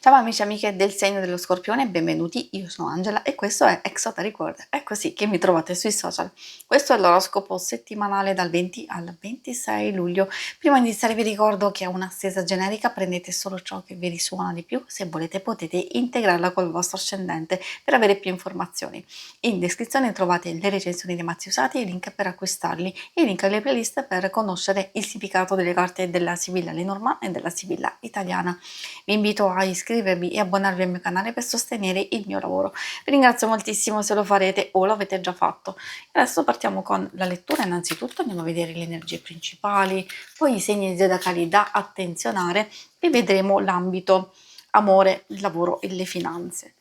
Ciao amici e amiche del segno dello Scorpione, benvenuti, io sono Angela e questo è Exoteric World, è così che mi trovate sui social. Questo è l'oroscopo settimanale dal 20 al 26 luglio. Prima di iniziare vi ricordo che è una stesa generica, prendete solo ciò che vi risuona di più, se volete potete integrarla col vostro ascendente per avere più informazioni. In descrizione trovate le recensioni dei mazzi usati, i link per acquistarli e i link alle playlist per conoscere il significato delle carte della Sibilla Lenormand e della Sibilla italiana. Vi invito a iscrivervi e abbonarvi al mio canale per sostenere il mio lavoro. Vi ringrazio moltissimo se lo farete o lo avete già fatto. Adesso partiamo con la lettura. Innanzitutto andiamo a vedere le energie principali, poi i segni zodiacali da attenzionare e vedremo l'ambito amore, il lavoro e le finanze.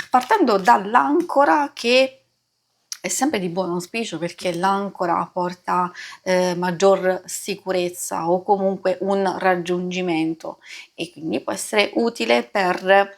Partendo dall'ancora, che è sempre di buon auspicio perché l'ancora porta maggior sicurezza o comunque un raggiungimento e quindi può essere utile per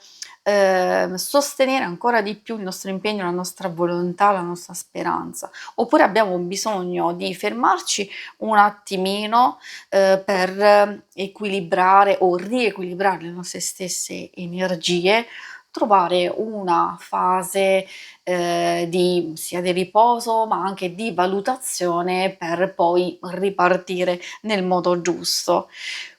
sostenere ancora di più il nostro impegno, la nostra volontà, la nostra speranza. Oppure abbiamo bisogno di fermarci un attimino per equilibrare o riequilibrare le nostre stesse energie, trovare una fase sia di riposo ma anche di valutazione per poi ripartire nel modo giusto.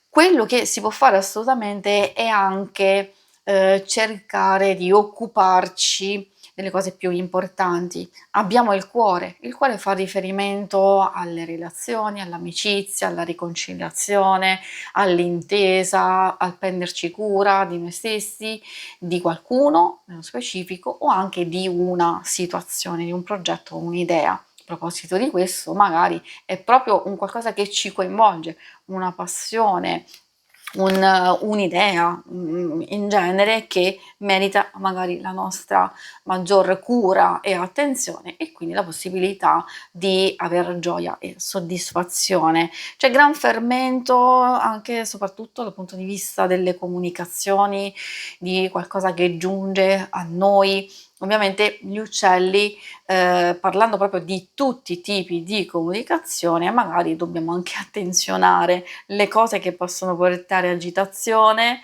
Quello che si può fare assolutamente è anche cercare di occuparci delle cose più importanti. Abbiamo il cuore fa riferimento alle relazioni, all'amicizia, alla riconciliazione, all'intesa, al prenderci cura di noi stessi, di qualcuno nello specifico o anche di una situazione, di un progetto o un'idea. A proposito di questo, magari è proprio un qualcosa che ci coinvolge, una passione, un'idea in genere che merita magari la nostra maggior cura e attenzione e quindi la possibilità di avere gioia e soddisfazione. C'è gran fermento anche e soprattutto dal punto di vista delle comunicazioni, di qualcosa che giunge a noi. Ovviamente gli uccelli, parlando proprio di tutti i tipi di comunicazione, magari dobbiamo anche attenzionare le cose che possono portare agitazione,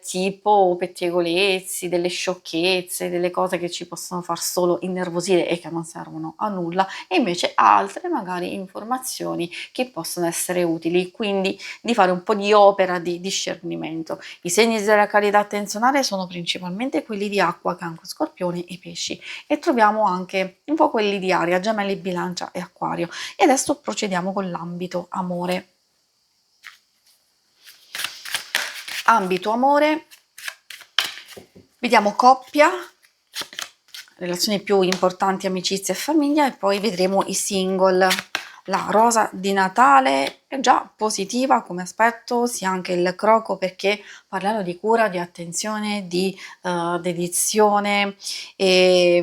tipo pettegolezzi, delle sciocchezze, delle cose che ci possono far solo innervosire e che non servono a nulla, e invece altre magari informazioni che possono essere utili, quindi di fare un po' di opera di discernimento. I segni zodiacali da attenzionare sono principalmente quelli di acqua, cancro, scorpione e pesci, e troviamo anche un po' quelli di aria, gemelli, bilancia e acquario. E adesso procediamo con l'ambito amore. Ambito amore, vediamo coppia, relazioni più importanti, amicizia e famiglia, e poi vedremo i single. La rosa di Natale è già positiva come aspetto, sia anche il croco, perché parlando di cura, di attenzione, di dedizione e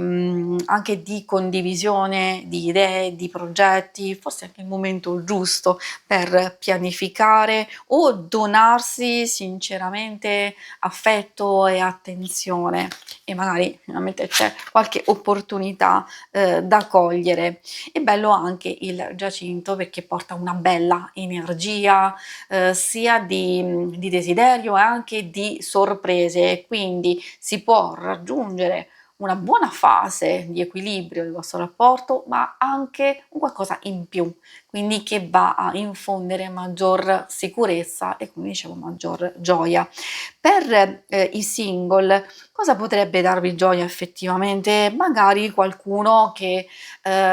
anche di condivisione di idee, di progetti, forse è anche il momento giusto per pianificare o donarsi sinceramente affetto e attenzione, e magari finalmente c'è qualche opportunità da cogliere. È bello anche il Giacinto perché porta una bella energia sia di desiderio e anche di sorprese, quindi si può raggiungere una buona fase di equilibrio del vostro rapporto, ma anche un qualcosa in più, quindi che va a infondere maggior sicurezza e quindi dicevo maggior gioia. Per i single, cosa potrebbe darvi gioia effettivamente? Magari qualcuno che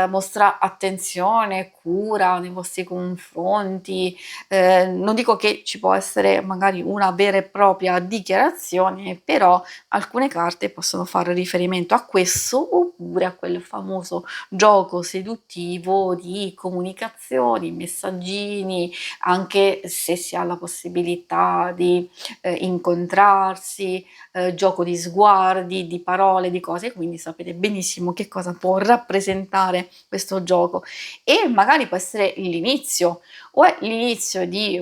mostra attenzione, cura nei vostri confronti. Non dico che ci può essere magari una vera e propria dichiarazione, però alcune carte possono fare riferimento a questo oppure a quel famoso gioco seduttivo di comunicazioni, messaggini, anche se si ha la possibilità di incontrarsi, gioco di sguardi, di parole, di cose, quindi sapete benissimo che cosa può rappresentare questo gioco, e magari può essere l'inizio o è l'inizio di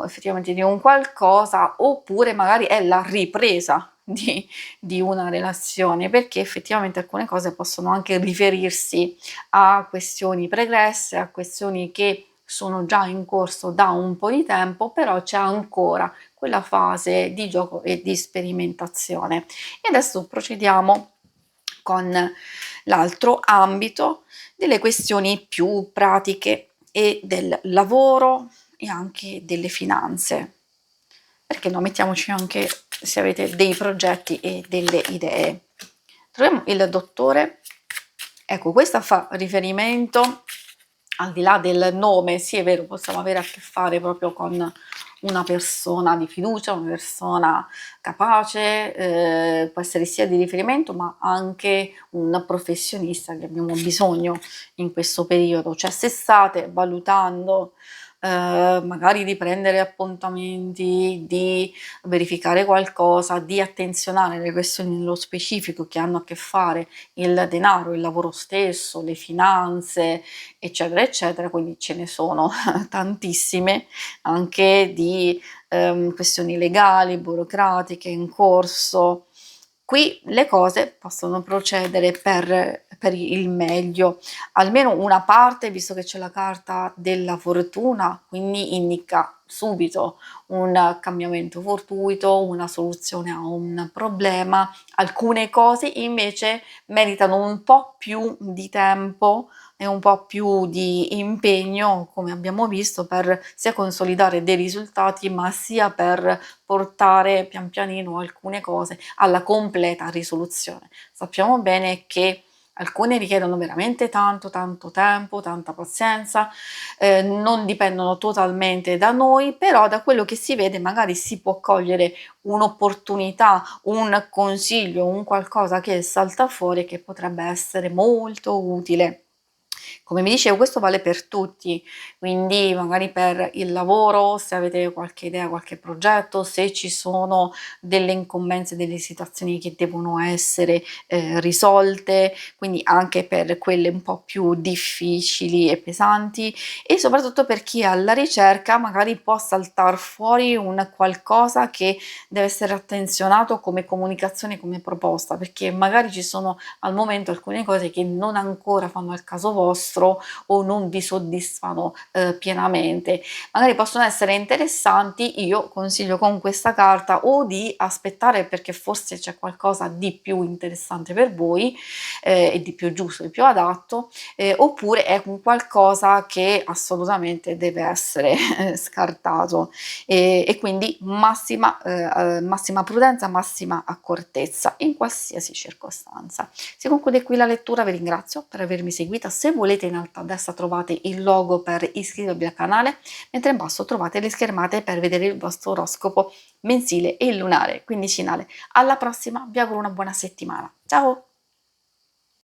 effettivamente di un qualcosa, oppure magari è la ripresa di una relazione, perché effettivamente alcune cose possono anche riferirsi a questioni pregresse, a questioni che sono già in corso da un po' di tempo, però c'è ancora quella fase di gioco e di sperimentazione. E adesso procediamo con l'altro ambito delle questioni più pratiche e del lavoro e anche delle finanze. Perché no, mettiamoci anche se avete dei progetti e delle idee. Troviamo il dottore. Ecco, questa fa riferimento, al di là del nome, sì è vero, possiamo avere a che fare proprio con una persona di fiducia, una persona capace, può essere sia di riferimento ma anche un professionista che abbiamo bisogno in questo periodo. Cioè se state valutando magari di prendere appuntamenti, di verificare qualcosa, di attenzionare le questioni nello specifico che hanno a che fare il denaro, il lavoro stesso, le finanze, eccetera, eccetera, quindi ce ne sono tantissime, anche di questioni legali, burocratiche in corso. Qui le cose possono procedere per il meglio, almeno una parte, visto che c'è la carta della fortuna, quindi indica subito un cambiamento fortuito, una soluzione a un problema. Alcune cose invece meritano un po' più di tempo e un po' più di impegno, come abbiamo visto, per sia consolidare dei risultati, ma sia per portare pian pianino alcune cose alla completa risoluzione. Sappiamo bene che alcune richiedono veramente tanto tempo, tanta pazienza, non dipendono totalmente da noi, però da quello che si vede magari si può cogliere un'opportunità, un consiglio, un qualcosa che salta fuori che potrebbe essere molto utile. Come vi dicevo, questo vale per tutti, quindi magari per il lavoro, se avete qualche idea, qualche progetto, se ci sono delle incombenze, delle situazioni che devono essere risolte, quindi anche per quelle un po' più difficili e pesanti, e soprattutto per chi è alla ricerca magari può saltar fuori un qualcosa che deve essere attenzionato come comunicazione, come proposta, perché magari ci sono al momento alcune cose che non ancora fanno al caso vostro o non vi soddisfano pienamente. Magari possono essere interessanti, io consiglio con questa carta o di aspettare perché forse c'è qualcosa di più interessante per voi e di più giusto, di più adatto, oppure è un qualcosa che assolutamente deve essere scartato e quindi massima prudenza, massima accortezza in qualsiasi circostanza. Si conclude qui la lettura, vi ringrazio per avermi seguita. Se volete in alto a destra trovate il logo per iscrivervi al canale, mentre in basso trovate le schermate per vedere il vostro oroscopo mensile e lunare, quindicinale. Alla prossima, vi auguro una buona settimana. Ciao!